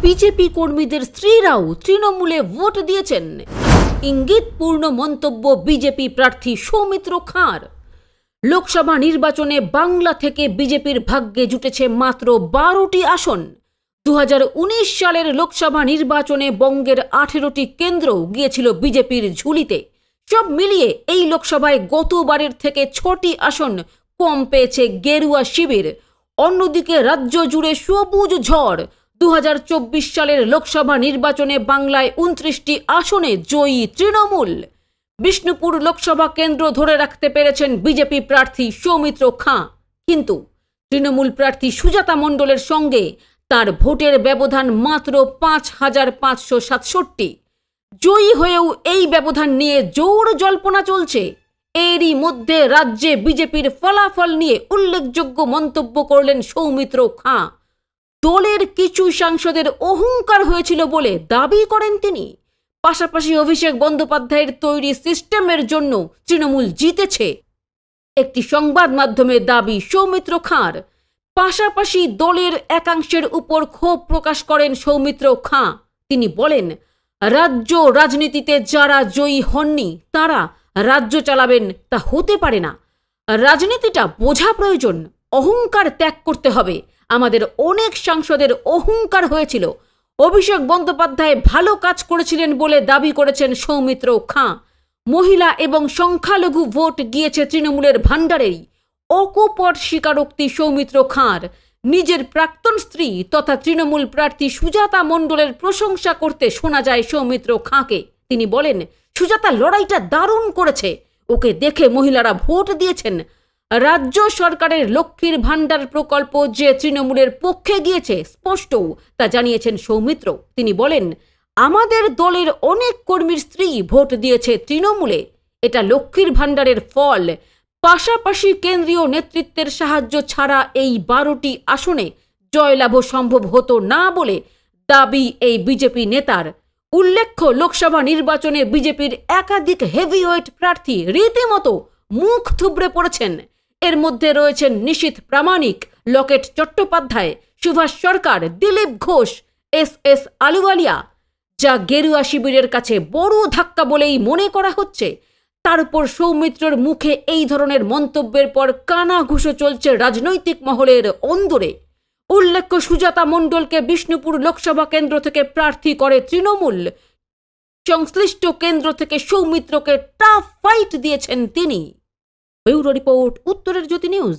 BJP কর্মীদের স্ত্রীরাও তৃণমূলে vote দিয়েছেন। ইঙ্গিতপূর্ণ মন্তব্য বিজেপি প্রার্থী সৌমিত্র খাঁর। লোকসভা নির্বাচনে বাংলা থেকে বিজেপির ভাগ্যে জুটেছে মাত্র 12টি আসন। 2019 সালের লোকসভা নির্বাচনে বঙ্গের 18টি কেন্দ্র গিয়েছিল বিজেপির ঝুলিতে। সব মিলিয়ে এই লোকসভায় গতবারের থেকে 6টি আসন কম পেয়েছে গেরুয়া শিবির। অন্যদিকে রাজ্য জুড়ে সবুজ ঝড়। 2024 সালের লোকসভা নির্বাচনে বাংলায় 29টি আসনে জয়ী তৃণমূল। বিষ্ণুপুর লোকসভা কেন্দ্র ধরে রাখতে পেরেছেন বিজেপি প্রার্থী সৌমিত্র খাঁ, কিন্তু তৃণমূল প্রার্থী সুজাতা মণ্ডলের সঙ্গে তার ভোটের ব্যবধান মাত্র 5,567। জয়ী হয়েও এই ব্যবধান নিয়ে জোর জল্পনা চলছে। এরই মধ্যে রাজ্যে বিজেপির ফলাফল নিয়ে উল্লেখযোগ্য মন্তব্য করলেন সৌমিত্র খাঁ। দলের কিছু সাংসদের অহংকার হয়েছিল বলে দাবি করেন তিনি। পাশাপাশি অভিষেক বন্দ্যোপাধ্যায়ের তৈরি সিস্টেমের জন্য তৃণমূল জিতেছে একটি সংবাদ মাধ্যমের দাবি সৌমিত্র খাঁর। পাশাপাশি দলের একাংশের উপর ক্ষোভ প্রকাশ করেন সৌমিত্র খাঁ। তিনি বলেন, রাজ্য রাজনীতিতে যারা জয়ী হননি তারা রাজ্য চালাবেন তা হতে পারে না। রাজনীতিটা বোঝা প্রয়োজন, অহংকার ত্যাগ করতে হবে। আমাদের অনেক সাংসদের অহংকার হয়েছিল। অভিষেক বন্দ্যোপাধ্যায় ভালো কাজ করেছিলেন বলে দাবি করেছেন সৌমিত্র খাঁ। মহিলা এবং সংখ্যালঘু ভোট গিয়েছে তৃণমূলের ভাণ্ডারেই। অকপট স্বীকারোক্তি সৌমিত্র খাঁর। নিজের প্রাক্তন স্ত্রী তথা তৃণমূল প্রার্থী সুজাতা মণ্ডলের প্রশংসা করতে শোনা যায় সৌমিত্র খাঁকে। তিনি বলেন, সুজাতা লড়াইটা দারুণ করেছে, ওকে দেখে মহিলারা ভোট দিয়েছেন। রাজ্য সরকারের লক্ষ্মীর ভাণ্ডার প্রকল্প যে তৃণমূলের পক্ষে গিয়েছে স্পষ্ট, তা জানিয়েছেন সৌমিত্র। তিনি বলেন, আমাদের দলের অনেক কর্মীর স্ত্রী ভোট দিয়েছে তৃণমূলে, এটা লক্ষ্মীর ভাণ্ডারের ফল। পাশাপাশি কেন্দ্রীয় নেতৃত্বের সাহায্য ছাড়া এই 12টি আসনে জয়লাভ সম্ভব হতো না বলে দাবি এই বিজেপি নেতার। উল্লেখ্য, লোকসভা নির্বাচনে বিজেপির একাধিক হেভিওয়েট প্রার্থী রীতিমতো মুখ থুবড়ে পড়েছেন। এর মধ্যে রয়েছেন নিশীথ প্রামাণিক, লকেট চট্টোপাধ্যায়, সুভাষ সরকার, দিলীপ ঘোষ, এস আলুওয়ালিয়া, যা গেরুয়া শিবিরের কাছে বড় ধাক্কা বলেই মনে করা হচ্ছে। তার উপর সৌমিত্রর মুখে এই ধরনের মন্তব্যের পর কানাঘুষো চলছে রাজনৈতিক মহলের অন্দরে। উল্লেখ্য, সুজাতা মণ্ডলকে বিষ্ণুপুর লোকসভা কেন্দ্র থেকে প্রার্থী করে তৃণমূল। সংশ্লিষ্ট কেন্দ্র থেকে সৌমিত্রকে টাফ ফাইট দিয়েছেন তিনি। ব্যুরো রিপোর্ট, উত্তরের জ্যোতি নিউজ।